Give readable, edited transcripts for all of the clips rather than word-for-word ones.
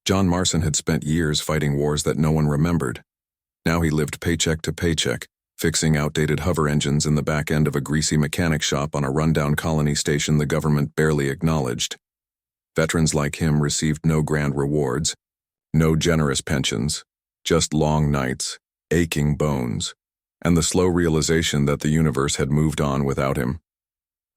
John Marston had spent years fighting wars that no one remembered. Now he lived paycheck to paycheck, fixing outdated hover engines in the back end of a greasy mechanic shop on a rundown colony station the government barely acknowledged. Veterans like him received no grand rewards, no generous pensions, just long nights, aching bones, and the slow realization that the universe had moved on without him.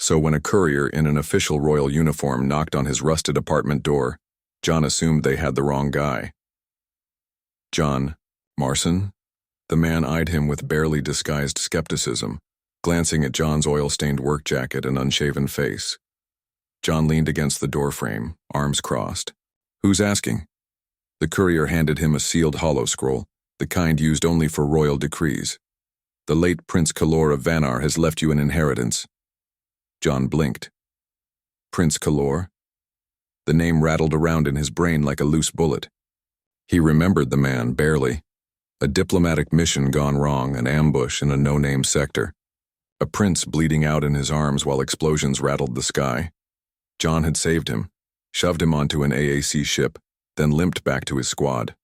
So when a courier in an official royal uniform knocked on his rusted apartment door, John assumed they had the wrong guy. John Marston? The man eyed him with barely disguised skepticism, glancing at John's oil-stained work jacket and unshaven face. John leaned against the doorframe, arms crossed. "Who's asking?" The courier handed him a sealed hollow scroll, the kind used only for royal decrees. "The late Prince Kalor of Vanar has left you an inheritance." John blinked. Prince Kalor? The name rattled around in his brain like a loose bullet. He remembered the man, barely. A diplomatic mission gone wrong, an ambush in a no-name sector. A prince bleeding out in his arms while explosions rattled the sky. John had saved him, shoved him onto an AAC ship, then limped back to his squad.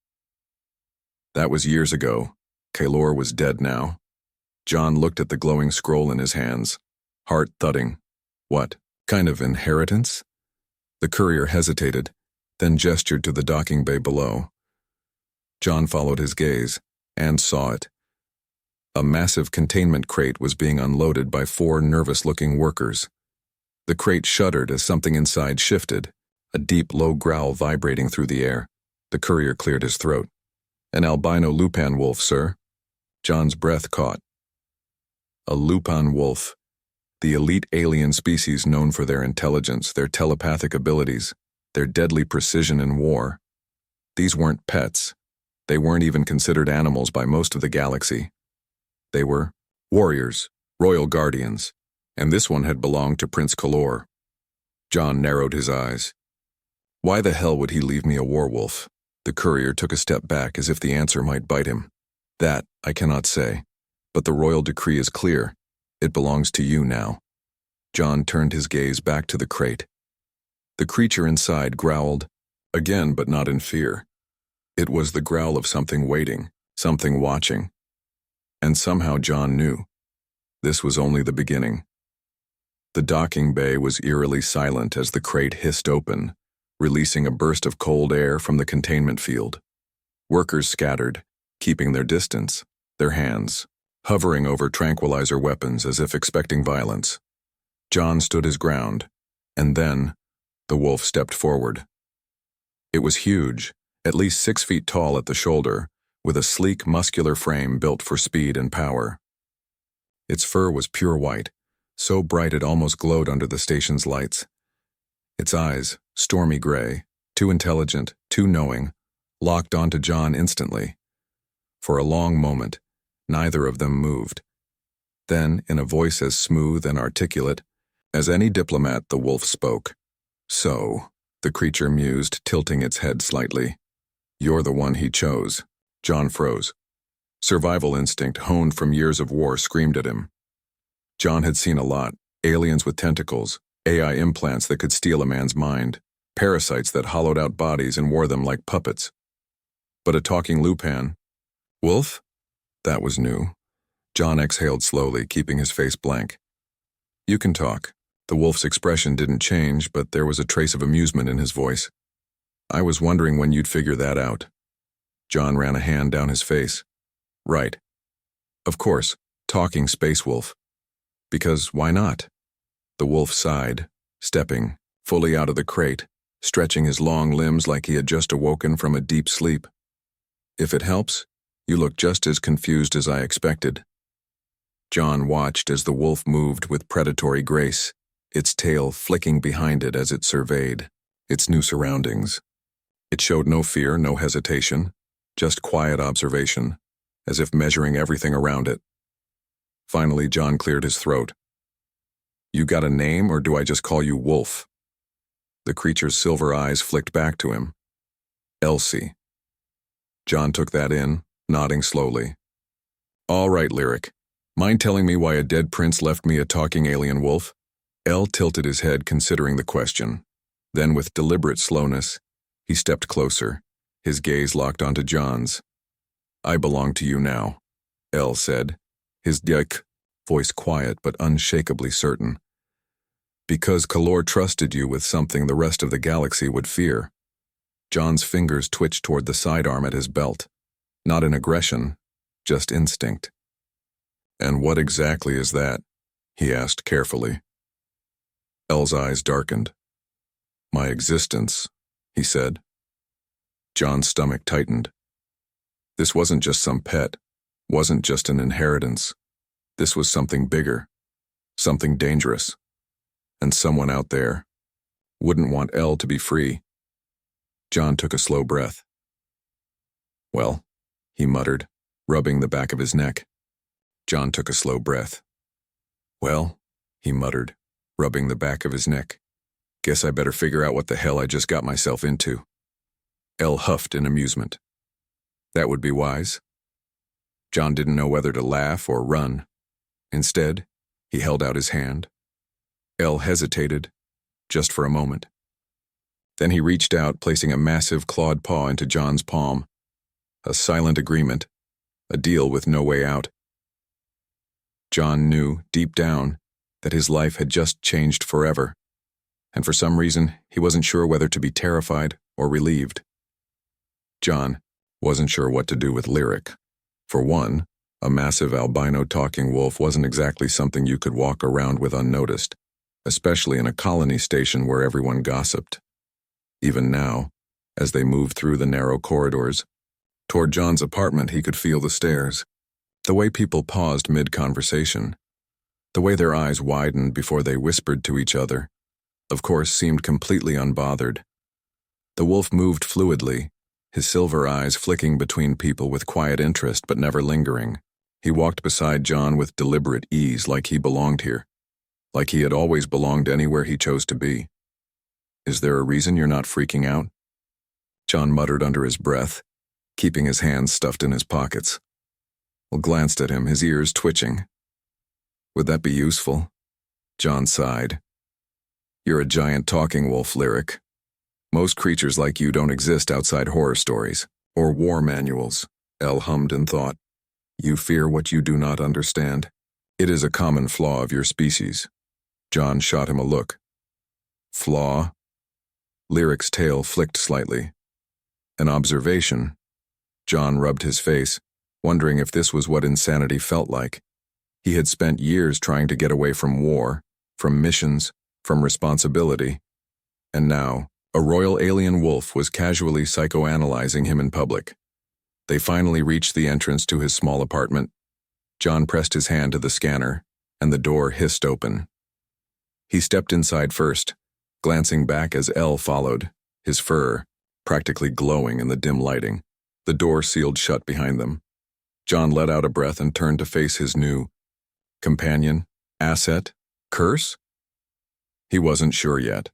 That was years ago. Kalor was dead now. John looked at the glowing scroll in his hands, heart thudding. What kind of inheritance? The courier hesitated, then gestured to the docking bay below. John followed his gaze, and saw it. A massive containment crate was being unloaded by 4 nervous-looking workers. The crate shuddered as something inside shifted, a deep, low growl vibrating through the air. The courier cleared his throat. "An albino Lupan wolf, sir." John's breath caught. A Lupan wolf, the elite alien species known for their intelligence, their telepathic abilities, their deadly precision in war. These weren't pets. They weren't even considered animals by most of the galaxy. They were warriors, royal guardians, and this one had belonged to Prince Kalor. John narrowed his eyes. Why the hell would he leave me a warwolf? The courier took a step back as if the answer might bite him. That, I cannot say. But the royal decree is clear. It belongs to you now. John turned his gaze back to the crate. The creature inside growled, again but not in fear. It was the growl of something waiting, something watching. And somehow John knew. This was only the beginning. The docking bay was eerily silent as the crate hissed open, releasing a burst of cold air from the containment field. Workers scattered, keeping their distance, their hands hovering over tranquilizer weapons as if expecting violence. John stood his ground, and then the wolf stepped forward. It was huge, at least 6 feet tall at the shoulder, with a sleek, muscular frame built for speed and power. Its fur was pure white, so bright it almost glowed under the station's lights. Its eyes, stormy gray, too intelligent, too knowing, locked onto John instantly. For a long moment, neither of them moved. Then, in a voice as smooth and articulate as any diplomat, the wolf spoke. "So," the creature mused, tilting its head slightly. "You're the one he chose." John froze. Survival instinct, honed from years of war, screamed at him. John had seen a lot. Aliens with tentacles, AI implants that could steal a man's mind, parasites that hollowed out bodies and wore them like puppets. But a talking Lupan. Wolf? That was new. John exhaled slowly, keeping his face blank. "You can talk." The wolf's expression didn't change, but there was a trace of amusement in his voice. "I was wondering when you'd figure that out." John ran a hand down his face. "Right. Of course, talking space wolf. Because why not?" The wolf sighed, stepping fully out of the crate, stretching his long limbs like he had just awoken from a deep sleep. "If it helps, you look just as confused as I expected." John watched as the wolf moved with predatory grace, its tail flicking behind it as it surveyed its new surroundings. It showed no fear, no hesitation, just quiet observation, as if measuring everything around it. Finally, John cleared his throat. "You got a name, or do I just call you Wolf?" The creature's silver eyes flicked back to him. "Elsie." John took that in, nodding slowly. "All right, Lyric. Mind telling me why a dead prince left me a talking alien wolf?" El tilted his head, considering the question. Then, with deliberate slowness, he stepped closer, His gaze locked onto John's. "I belong to you now," El said, his voice quiet but unshakably certain. "Because Kalor trusted you with something the rest of the galaxy would fear." John's fingers twitched toward the sidearm at his belt. Not in aggression, just instinct. "And what exactly is that?" he asked carefully. El's eyes darkened. "My existence," he said. John's stomach tightened. This wasn't just some pet, wasn't just an inheritance. This was something bigger, something dangerous. And someone out there wouldn't want El to be free. John took a slow breath. "Well," he muttered, rubbing the back of his neck. John took a slow breath. "Well," he muttered, rubbing the back of his neck. "Guess I better figure out what the hell I just got myself into." El huffed in amusement. That would be wise. John didn't know whether to laugh or run. Instead, he held out his hand. El hesitated, just for a moment. Then he reached out, placing a massive clawed paw into John's palm. A silent agreement, a deal with no way out. John knew, deep down, that his life had just changed forever, and for some reason, he wasn't sure whether to be terrified or relieved. John wasn't sure what to do with Lyric. For one, a massive albino talking wolf wasn't exactly something you could walk around with unnoticed, especially in a colony station where everyone gossiped. Even now, as they moved through the narrow corridors, toward John's apartment, he could feel the stares. The way people paused mid-conversation. The way their eyes widened before they whispered to each other, of course, seemed completely unbothered. The wolf moved fluidly, his silver eyes flicking between people with quiet interest but never lingering. He walked beside John with deliberate ease, like he belonged here, like he had always belonged anywhere he chose to be. "Is there a reason you're not freaking out?" John muttered under his breath, keeping his hands stuffed in his pockets. El glanced at him, his ears twitching. "Would that be useful?" John sighed. "You're a giant talking wolf, Lyric. Most creatures like you don't exist outside horror stories or war manuals," El hummed in thought. "You fear what you do not understand. It is a common flaw of your species." John shot him a look. "Flaw?" Lyric's tail flicked slightly. "An observation." John rubbed his face, wondering if this was what insanity felt like. He had spent years trying to get away from war, from missions, from responsibility, and now, a royal alien wolf was casually psychoanalyzing him in public. They finally reached the entrance to his small apartment. John pressed his hand to the scanner, and the door hissed open. He stepped inside first, glancing back as El followed, his fur practically glowing in the dim lighting. The door sealed shut behind them. John let out a breath and turned to face his new companion, asset, curse? He wasn't sure yet.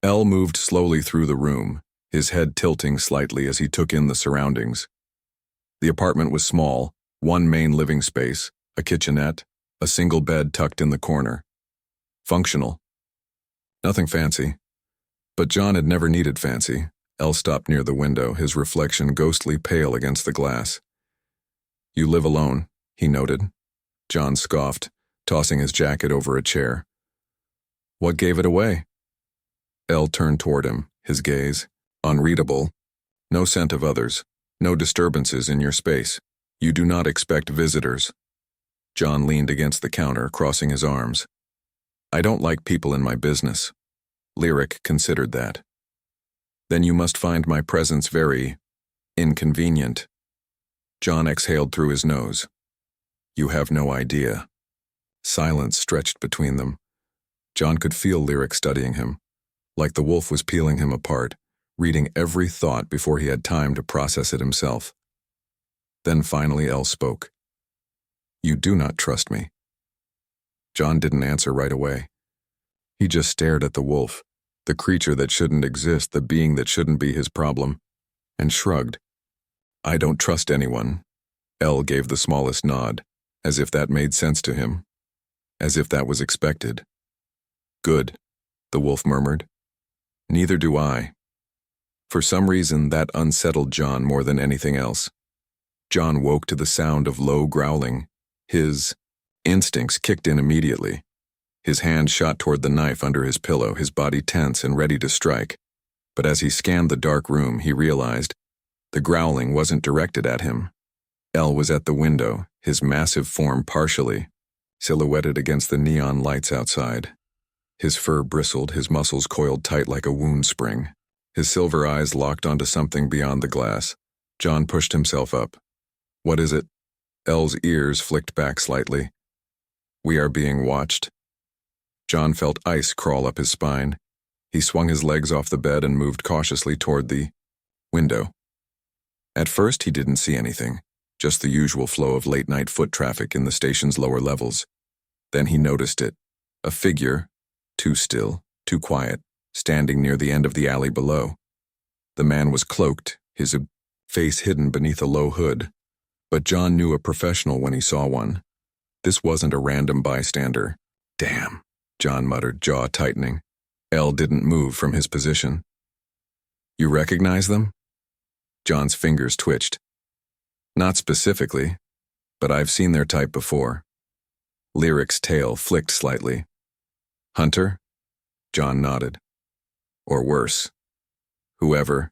El moved slowly through the room, his head tilting slightly as he took in the surroundings. The apartment was small, one main living space, a kitchenette, a single bed tucked in the corner. Functional. Nothing fancy. But John had never needed fancy. El stopped near the window, his reflection ghostly pale against the glass. "You live alone," he noted. John scoffed, tossing his jacket over a chair. "What gave it away?" El turned toward him, his gaze unreadable. "No scent of others, no disturbances in your space. You do not expect visitors." John leaned against the counter, crossing his arms. "I don't like people in my business." Lyric considered that. "Then you must find my presence very inconvenient." John exhaled through his nose. "You have no idea." Silence stretched between them. John could feel Lyric studying him, like the wolf was peeling him apart, reading every thought before he had time to process it himself. Then finally El spoke. "You do not trust me." John didn't answer right away. He just stared at the wolf, the creature that shouldn't exist, the being that shouldn't be his problem, and shrugged. "I don't trust anyone." El gave the smallest nod, as if that made sense to him, as if that was expected. "Good," the wolf murmured. "Neither do I." For some reason, that unsettled John more than anything else. John woke to the sound of low growling. His instincts kicked in immediately. His hand shot toward the knife under his pillow, his body tense and ready to strike. But as he scanned the dark room, he realized the growling wasn't directed at him. El was at the window, his massive form partially silhouetted against the neon lights outside. His fur bristled, his muscles coiled tight like a wound spring. His silver eyes locked onto something beyond the glass. John pushed himself up. "What is it?" El's ears flicked back slightly. "We are being watched." John felt ice crawl up his spine. He swung his legs off the bed and moved cautiously toward the window. At first, he didn't see anything, just the usual flow of late-night foot traffic in the station's lower levels. Then he noticed it. A figure, too still, too quiet, standing near the end of the alley below. The man was cloaked, his face hidden beneath a low hood. But John knew a professional when he saw one. This wasn't a random bystander. "Damn," John muttered, jaw tightening. El didn't move from his position. "You recognize them?" John's fingers twitched. "Not specifically, but I've seen their type before." Lyric's tail flicked slightly. "Hunter?" John nodded. "Or worse. Whoever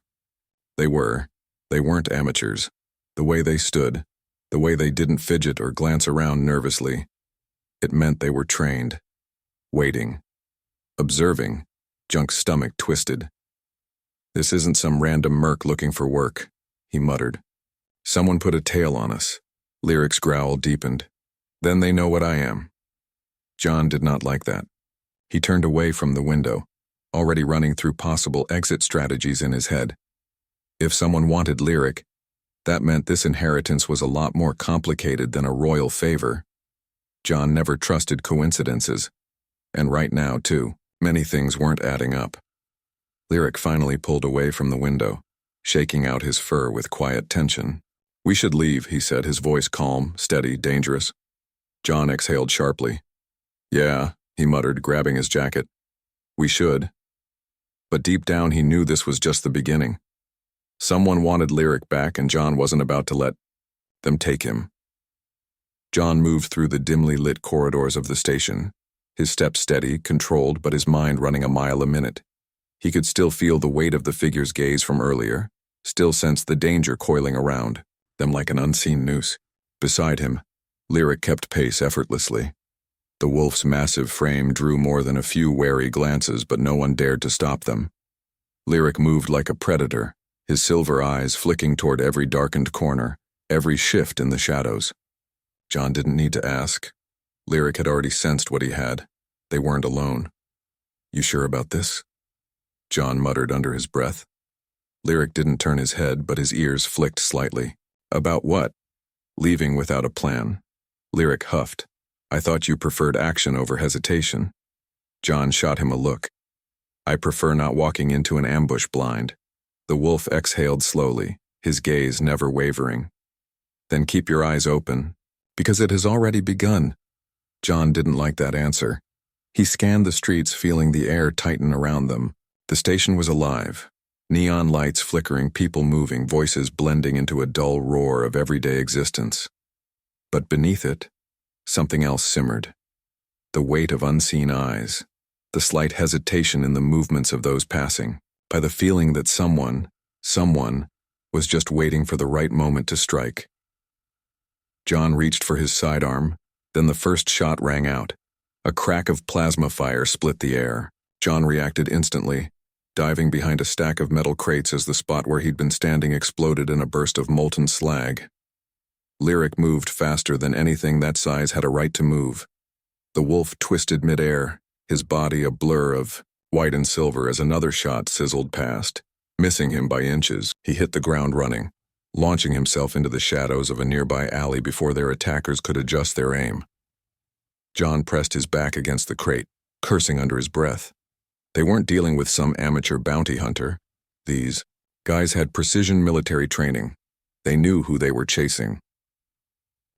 they weren't amateurs. The way they stood, the way they didn't fidget or glance around nervously, it meant they were trained. Waiting. Observing. Junk's stomach twisted. "This isn't some random merc looking for work," he muttered. "Someone put a tail on us." Lyric's growl deepened. "Then they know what I am." John did not like that. He turned away from the window, already running through possible exit strategies in his head. If someone wanted Lyric, that meant this inheritance was a lot more complicated than a royal favor. John never trusted coincidences. And right now, too, many things weren't adding up. Lyric finally pulled away from the window, shaking out his fur with quiet tension. "We should leave," he said, his voice calm, steady, dangerous. John exhaled sharply. "Yeah," he muttered, grabbing his jacket. "We should." But deep down he knew this was just the beginning. Someone wanted Lyric back, and John wasn't about to let them take him. John moved through the dimly lit corridors of the station, his steps steady, controlled, but his mind running a mile a minute. He could still feel the weight of the figure's gaze from earlier, still sensed the danger coiling around them like an unseen noose. Beside him, Lyric kept pace effortlessly. The wolf's massive frame drew more than a few wary glances, but no one dared to stop them. Lyric moved like a predator, his silver eyes flicking toward every darkened corner, every shift in the shadows. John didn't need to ask. Lyric had already sensed what he had. They weren't alone. "You sure about this?" John muttered under his breath. Lyric didn't turn his head, but his ears flicked slightly. "About what?" "Leaving without a plan." Lyric huffed. "I thought you preferred action over hesitation." John shot him a look. "I prefer not walking into an ambush blind." The wolf exhaled slowly, his gaze never wavering. "Then keep your eyes open, because it has already begun." John didn't like that answer. He scanned the streets, feeling the air tighten around them. The station was alive. Neon lights flickering, people moving, voices blending into a dull roar of everyday existence. But beneath it, something else simmered. The weight of unseen eyes, the slight hesitation in the movements of those passing, by the feeling that someone was just waiting for the right moment to strike. John reached for his sidearm, then the first shot rang out. A crack of plasma fire split the air. John reacted instantly, diving behind a stack of metal crates as the spot where he'd been standing exploded in a burst of molten slag. Lyric moved faster than anything that size had a right to move. The wolf twisted midair, his body a blur of white and silver as another shot sizzled past. Missing him by inches, he hit the ground running, launching himself into the shadows of a nearby alley before their attackers could adjust their aim. John pressed his back against the crate, cursing under his breath. They weren't dealing with some amateur bounty hunter. These guys had precision military training. They knew who they were chasing.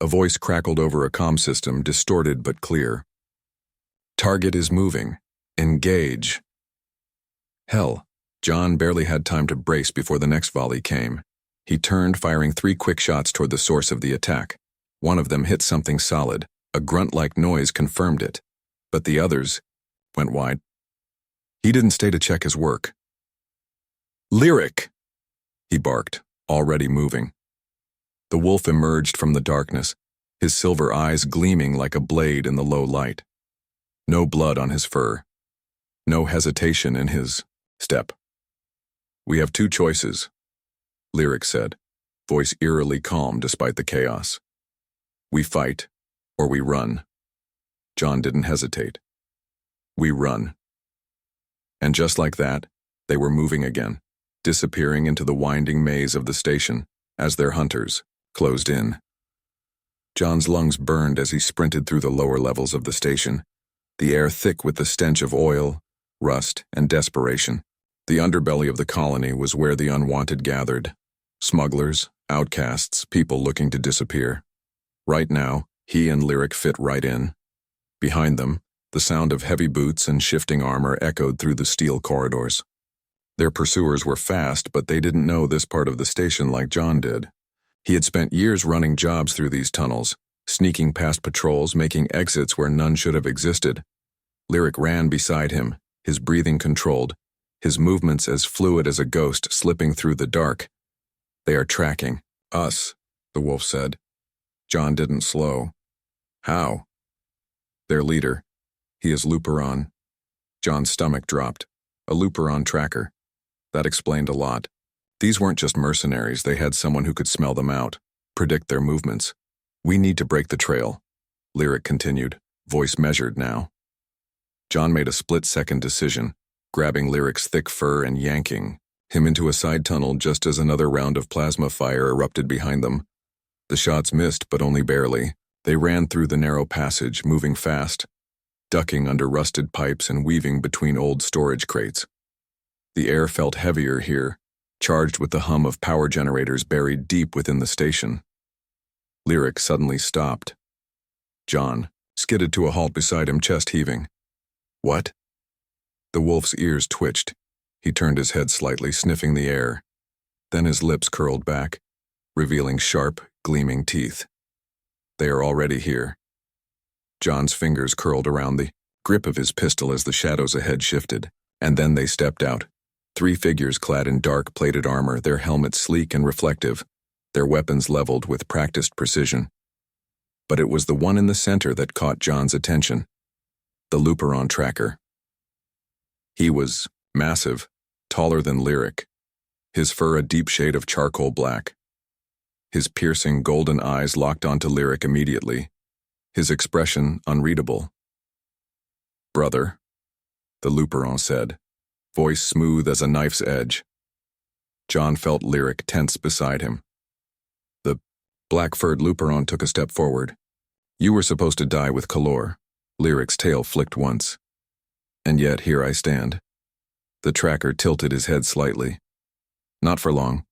A voice crackled over a comm system, distorted but clear. "Target is moving. Engage." Hell, John barely had time to brace before the next volley came. He turned, firing 3 quick shots toward the source of the attack. One of them hit something solid. A grunt-like noise confirmed it. But the others went wide. He didn't stay to check his work. "Lyric!" he barked, already moving. The wolf emerged from the darkness, his silver eyes gleaming like a blade in the low light. No blood on his fur. No hesitation in his step. "We have 2 choices," Lyric said, voice eerily calm despite the chaos. "We fight, or we run." John didn't hesitate. "We run." And just like that, they were moving again, disappearing into the winding maze of the station as their hunters closed in. John's lungs burned as he sprinted through the lower levels of the station, the air thick with the stench of oil, rust, and desperation. The underbelly of the colony was where the unwanted gathered. Smugglers, outcasts, people looking to disappear. Right now, he and Lyric fit right in. Behind them, the sound of heavy boots and shifting armor echoed through the steel corridors. Their pursuers were fast, but they didn't know this part of the station like John did. He had spent years running jobs through these tunnels, sneaking past patrols, making exits where none should have existed. Lyric ran beside him, his breathing controlled, his movements as fluid as a ghost slipping through the dark. "They are tracking us," the wolf said. John didn't slow. "How?" "Their leader. He is Luperon." John's stomach dropped. A Luperon tracker. That explained a lot. These weren't just mercenaries, they had someone who could smell them out, predict their movements. "We need to break the trail," Lyric continued, voice measured now. John made a split-second decision, grabbing Lyric's thick fur and yanking him into a side tunnel just as another round of plasma fire erupted behind them. The shots missed, but only barely. They ran through the narrow passage, moving fast, ducking under rusted pipes and weaving between old storage crates. The air felt heavier here, charged with the hum of power generators buried deep within the station. Lyric suddenly stopped. John skidded to a halt beside him, chest heaving. "What?" The wolf's ears twitched. He turned his head slightly, sniffing the air. Then his lips curled back, revealing sharp, gleaming teeth. "They are already here." John's fingers curled around the grip of his pistol as the shadows ahead shifted, and then they stepped out. 3 figures clad in dark plated armor, their helmets sleek and reflective, their weapons leveled with practiced precision. But it was the one in the center that caught John's attention. The Luperon tracker. He was massive, taller than Lyric, his fur a deep shade of charcoal black. His piercing golden eyes locked onto Lyric immediately, his expression unreadable. "Brother," the Luperon said, voice smooth as a knife's edge. John felt Lyric tense beside him. The black-furred Luperon took a step forward. "You were supposed to die with Kalor." Lyric's tail flicked once. "And yet here I stand." The tracker tilted his head slightly. "Not for long."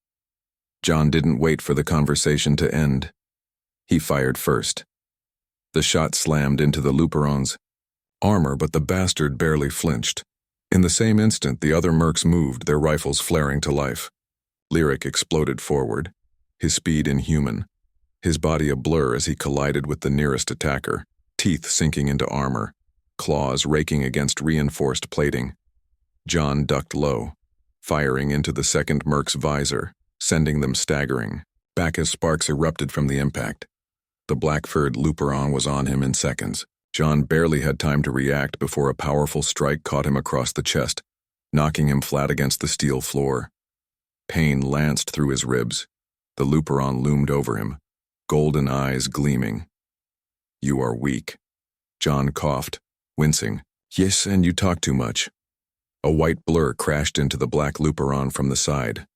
John didn't wait for the conversation to end. He fired first. The shot slammed into the Luperon's armor, but the bastard barely flinched. In the same instant, the other mercs moved, their rifles flaring to life. Lyric exploded forward, his speed inhuman, his body a blur as he collided with the nearest attacker, teeth sinking into armor, claws raking against reinforced plating. John ducked low, firing into the second merc's visor, sending them staggering, back as sparks erupted from the impact. The black-furred Luperon was on him in seconds. John barely had time to react before a powerful strike caught him across the chest, knocking him flat against the steel floor. Pain lanced through his ribs. The Luperon loomed over him, golden eyes gleaming. "You are weak." John coughed, wincing. "Yes, and you talk too much." A white blur crashed into the black Luperon from the side.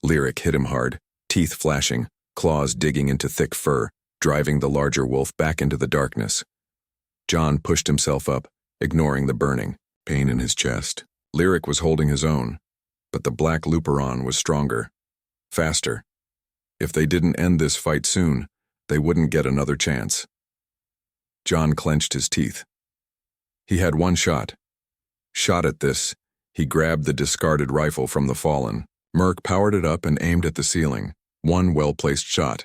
Lyric hit him hard, teeth flashing, claws digging into thick fur, driving the larger wolf back into the darkness. John pushed himself up, ignoring the burning pain in his chest. Lyric was holding his own, but the black Luperon was stronger, faster. If they didn't end this fight soon, they wouldn't get another chance. John clenched his teeth. He had one shot. Shot at this, He grabbed the discarded rifle from the fallen. Merc powered it up and aimed at the ceiling. One well-placed shot.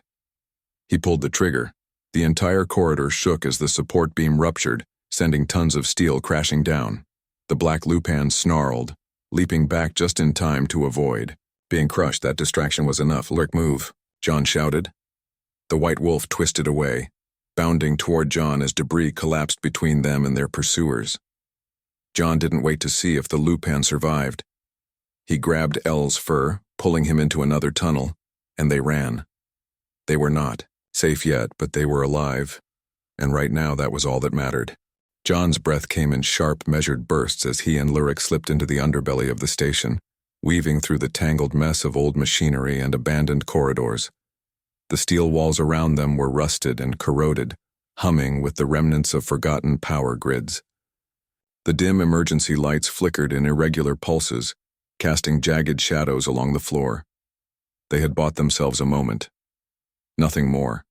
He pulled the trigger. The entire corridor shook as the support beam ruptured, sending tons of steel crashing down. The black Lupin snarled, leaping back just in time to avoid. Being crushed, that distraction was enough. "Lurk, move," John shouted. The white wolf twisted away, bounding toward John as debris collapsed between them and their pursuers. John didn't wait to see if the Lupin survived. He grabbed L's fur, pulling him into another tunnel, and they ran. They were not safe yet, but they were alive, and right now that was all that mattered. John's breath came in sharp, measured bursts as he and Lurik slipped into the underbelly of the station, weaving through the tangled mess of old machinery and abandoned corridors. The steel walls around them were rusted and corroded, humming with the remnants of forgotten power grids. The dim emergency lights flickered in irregular pulses, casting jagged shadows along the floor. They had bought themselves a moment. Nothing more.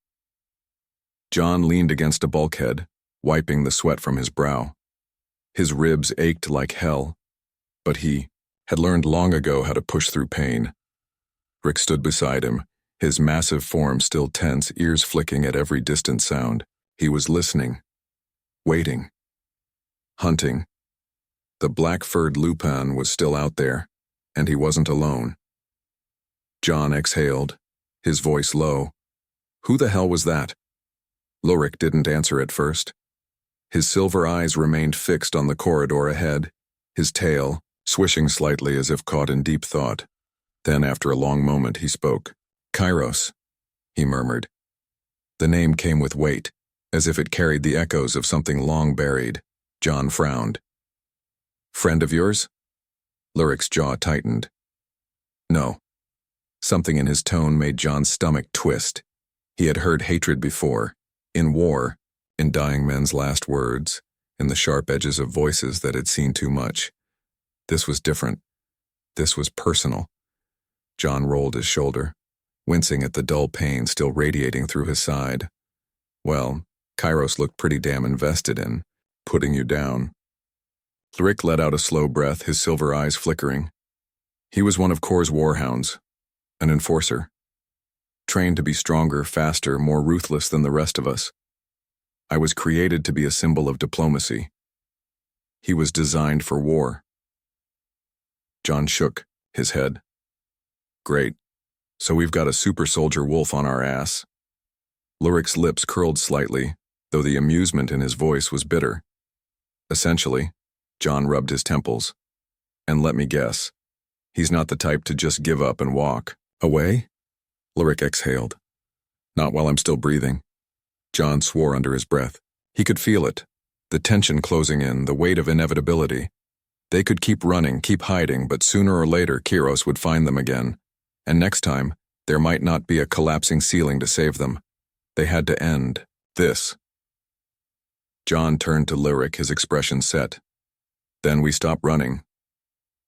John leaned against a bulkhead, wiping the sweat from his brow. His ribs ached like hell, but he had learned long ago how to push through pain. Rick stood beside him, his massive form still tense, ears flicking at every distant sound. He was listening, waiting, hunting. The black-furred Lupin was still out there, and he wasn't alone. John exhaled, his voice low. "Who the hell was that?" Lurik didn't answer at first. His silver eyes remained fixed on the corridor ahead, his tail swishing slightly as if caught in deep thought. Then, after a long moment, he spoke. "Kairos," he murmured. The name came with weight, as if it carried the echoes of something long buried. John frowned. "Friend of yours?" Lurik's jaw tightened. "No." Something in his tone made John's stomach twist. He had heard hatred before, in war, in dying men's last words, in the sharp edges of voices that had seen too much. This was different. This was personal. John rolled his shoulder, wincing at the dull pain still radiating through his side. Well, Kairos looked pretty damn invested in putting you down. Lurik let out a slow breath, his silver eyes flickering. He was one of Kor's warhounds, an enforcer, trained to be stronger, faster, more ruthless than the rest of us. I was created to be a symbol of diplomacy. He was designed for war. John shook his head. "Great. So we've got a super soldier wolf on our ass." Lurik's lips curled slightly, though the amusement in his voice was bitter. "Essentially," John rubbed his temples. "And let me guess, he's not the type to just give up and walk away?" Lurik exhaled. "Not while I'm still breathing." John swore under his breath. He could feel it, the tension closing in, the weight of inevitability. They could keep running, keep hiding, but sooner or later Kairos would find them again. And next time, there might not be a collapsing ceiling to save them. They had to end this. John turned to Lurik, his expression set. "Then we stop running."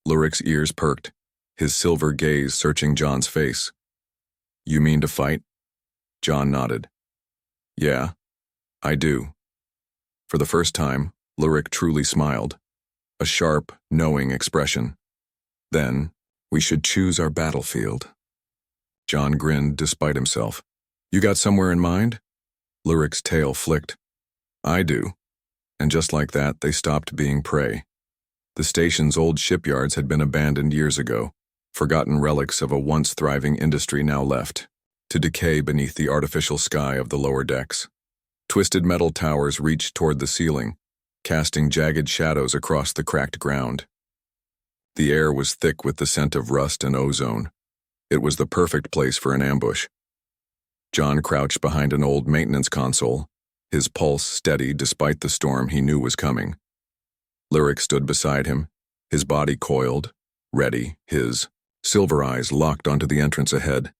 Lurik's ears perked, his silver gaze searching John's face. "You mean to fight?" John nodded. "Yeah, I do." For the first time, Lurik truly smiled, a sharp, knowing expression. "Then, we should choose our battlefield." John grinned despite himself. "You got somewhere in mind?" Lurik's tail flicked. "I do." And just like that, they stopped being prey. The station's old shipyards had been abandoned years ago, forgotten relics of a once thriving industry now left to decay beneath the artificial sky of the lower decks. Twisted metal towers reached toward the ceiling, casting jagged shadows across the cracked ground. The air was thick with the scent of rust and ozone. It was the perfect place for an ambush. John crouched behind an old maintenance console, his pulse steady despite the storm he knew was coming. Lurik stood beside him, his body coiled, ready, his silver eyes locked onto the entrance ahead.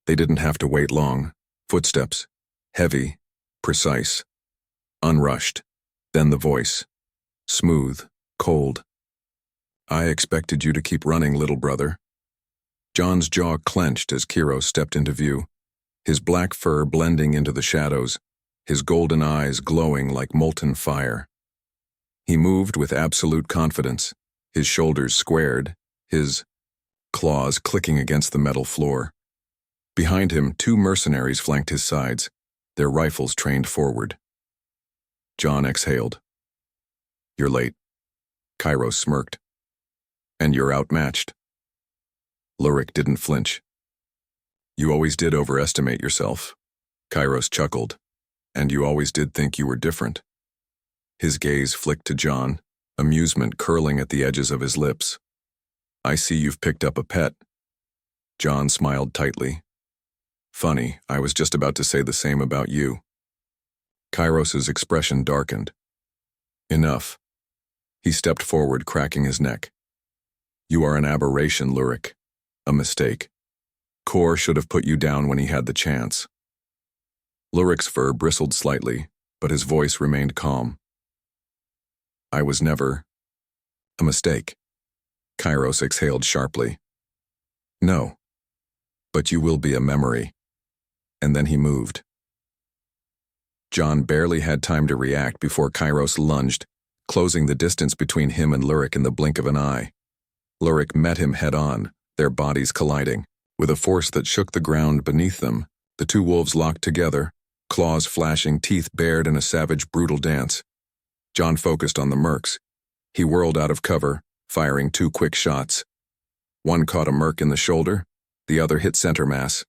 They didn't have to wait long. Footsteps, heavy, precise, unrushed. Then the voice, smooth, cold. "I expected you to keep running, little brother." John's jaw clenched as Kairos stepped into view, his black fur blending into the shadows, his golden eyes glowing like molten fire. He moved with absolute confidence, his shoulders squared, his claws clicking against the metal floor. Behind him, 2 mercenaries flanked his sides, their rifles trained forward. John exhaled. "You're late." Kairos smirked. "And you're outmatched." Lurik didn't flinch. "You always did overestimate yourself." Kairos chuckled. "And you always did think you were different." His gaze flicked to John, amusement curling at the edges of his lips. "I see you've picked up a pet." John smiled tightly. "Funny, I was just about to say the same about you." Kairos's expression darkened. "Enough." He stepped forward, cracking his neck. "You are an aberration, Lurik. A mistake. Kor should have put you down when he had the chance." Lurik's fur bristled slightly, but his voice remained calm. "I was never a mistake." Kairos exhaled sharply. "No. But you will be a memory." And then he moved. John barely had time to react before Kairos lunged, closing the distance between him and Lurik in the blink of an eye. Lurik met him head-on, their bodies colliding. With a force that shook the ground beneath them, the 2 wolves locked together, claws flashing, teeth bared in a savage, brutal dance. John focused on the mercs. He whirled out of cover, firing 2 quick shots. One caught a merc in the shoulder, the other hit center mass.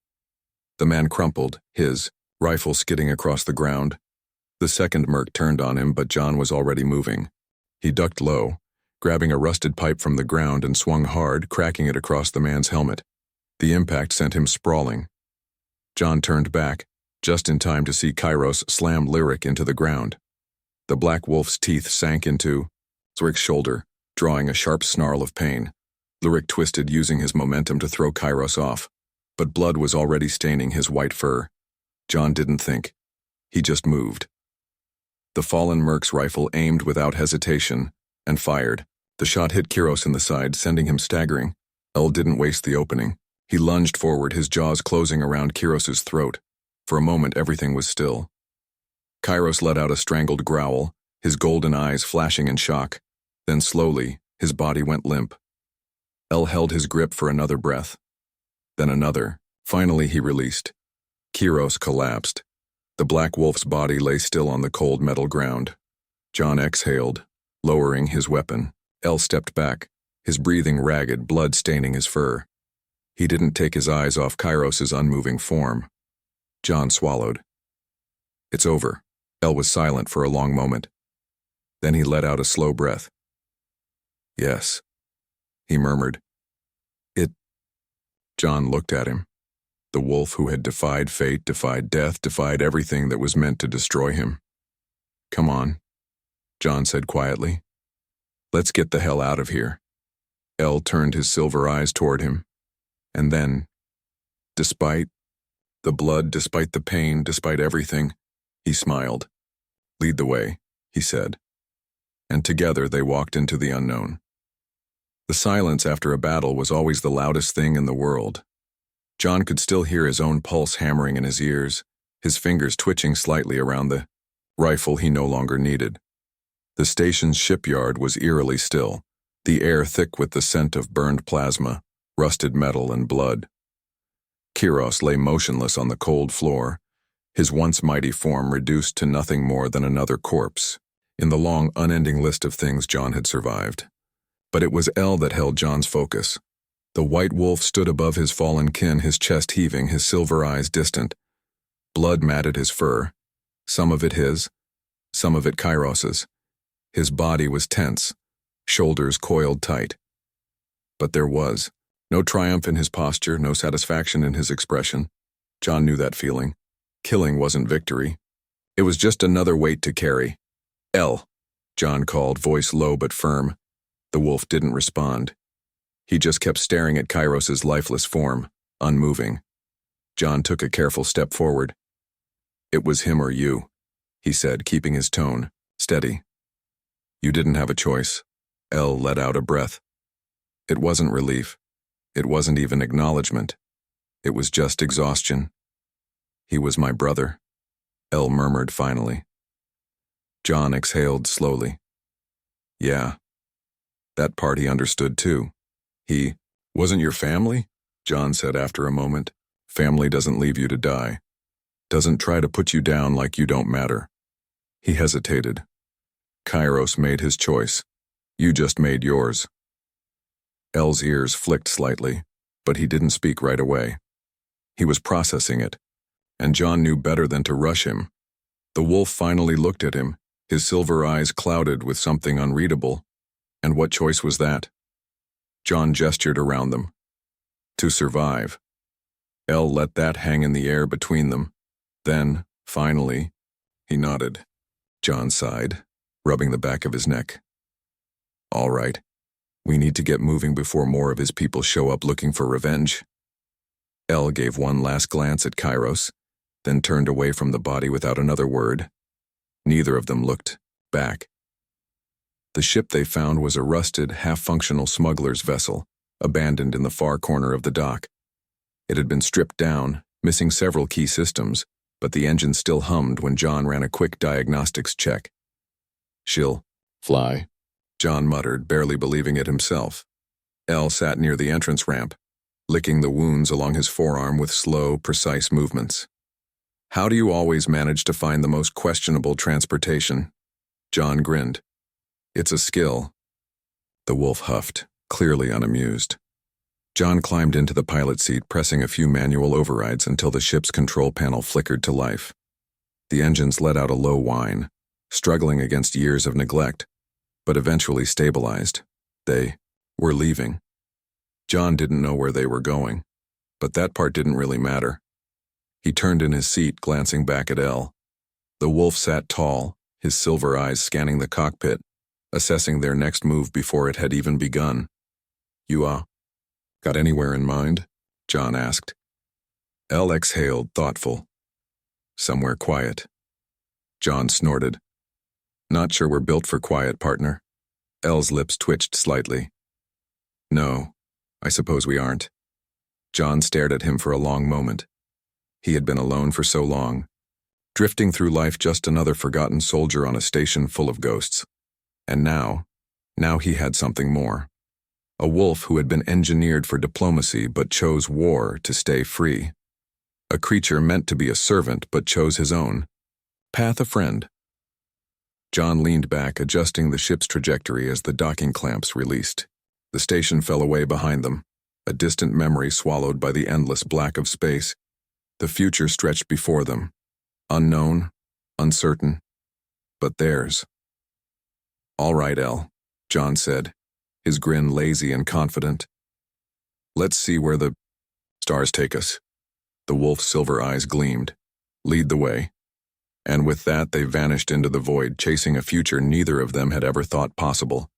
The man crumpled, his rifle skidding across the ground. The second merc turned on him, but John was already moving. He ducked low, grabbing a rusted pipe from the ground and swung hard, cracking it across the man's helmet. The impact sent him sprawling. John turned back, just in time to see Kairos slam Lurik into the ground. The black wolf's teeth sank into Lurik's shoulder, drawing a sharp snarl of pain. Lurik twisted, using his momentum to throw Kairos off, but blood was already staining his white fur. John didn't think. He just moved. The fallen merc's rifle aimed without hesitation and fired. The shot hit Kairos in the side, sending him staggering. El didn't waste the opening. He lunged forward, his jaws closing around Kairos's throat. For a moment, everything was still. Kairos let out a strangled growl, his golden eyes flashing in shock. Then slowly, his body went limp. El held his grip for another breath. Then another. Finally, he released. Kairos collapsed. The black wolf's body lay still on the cold metal ground. John exhaled, lowering his weapon. El stepped back, his breathing ragged, blood staining his fur. He didn't take his eyes off Kairos's unmoving form. John swallowed. "It's over." El was silent for a long moment. Then he let out a slow breath. "Yes," he murmured. "It—" John looked at him. The wolf who had defied fate, defied death, defied everything that was meant to destroy him. "Come on," John said quietly. "Let's get the hell out of here." El turned his silver eyes toward him. And then, despite the blood, despite the pain, despite everything, he smiled. "Lead the way," he said. And together they walked into the unknown. The silence after a battle was always the loudest thing in the world. John could still hear his own pulse hammering in his ears, his fingers twitching slightly around the rifle he no longer needed. The station's shipyard was eerily still, the air thick with the scent of burned plasma, rusted metal, and blood. Kairos lay motionless on the cold floor, his once mighty form reduced to nothing more than another corpse in the long, unending list of things John had survived. But it was El that held John's focus. The white wolf stood above his fallen kin, his chest heaving, his silver eyes distant. Blood matted his fur, some of it his, some of it Kairos's. His body was tense, shoulders coiled tight. But there was no triumph in his posture, no satisfaction in his expression. John knew that feeling. Killing wasn't victory. It was just another weight to carry. "El," John called, voice low but firm. The wolf didn't respond. He just kept staring at Kairos's lifeless form, unmoving. John took a careful step forward. "It was him or you," he said, keeping his tone steady. "You didn't have a choice." El let out a breath. It wasn't relief. It wasn't even acknowledgement. It was just exhaustion. "He was my brother," El murmured finally. John exhaled slowly. "Yeah." That part he understood too. He, "Wasn't your family?" John said after a moment. "Family doesn't leave you to die. Doesn't try to put you down like you don't matter." He hesitated. Kairos made his choice. You just made yours. El's ears flicked slightly, but he didn't speak right away. He was processing it, and John knew better than to rush him. The wolf finally looked at him, his silver eyes clouded with something unreadable. And what choice was that? John gestured around them. To survive. El let that hang in the air between them. Then, finally, he nodded. John sighed, rubbing the back of his neck. All right. We need to get moving before more of his people show up looking for revenge. El gave one last glance at Kairos, then turned away from the body without another word. Neither of them looked back. The ship they found was a rusted, half-functional smuggler's vessel, abandoned in the far corner of the dock. It had been stripped down, missing several key systems, but the engine still hummed when John ran a quick diagnostics check. She'll fly, John muttered, barely believing it himself. El sat near the entrance ramp, licking the wounds along his forearm with slow, precise movements. How do you always manage to find the most questionable transportation? John grinned. It's a skill. The wolf huffed, clearly unamused. John climbed into the pilot seat, pressing a few manual overrides until the ship's control panel flickered to life. The engines let out a low whine, struggling against years of neglect, but eventually stabilized. They were leaving. John didn't know where they were going, but that part didn't really matter. He turned in his seat, glancing back at El. The wolf sat tall, his silver eyes scanning the cockpit, assessing their next move before it had even begun. You, got anywhere in mind? John asked. El exhaled, thoughtful. Somewhere quiet. John snorted. Not sure we're built for quiet, partner. El's lips twitched slightly. No, I suppose we aren't. John stared at him for a long moment. He had been alone for so long, drifting through life just another forgotten soldier on a station full of ghosts. And now he had something more. A wolf who had been engineered for diplomacy but chose war to stay free. A creature meant to be a servant but chose his own path, a friend. John leaned back, adjusting the ship's trajectory as the docking clamps released. The station fell away behind them, a distant memory swallowed by the endless black of space. The future stretched before them, unknown, uncertain, but theirs. All right, El, John said, his grin lazy and confident. Let's see where the stars take us. The wolf's silver eyes gleamed. Lead the way. And with that, they vanished into the void, chasing a future neither of them had ever thought possible.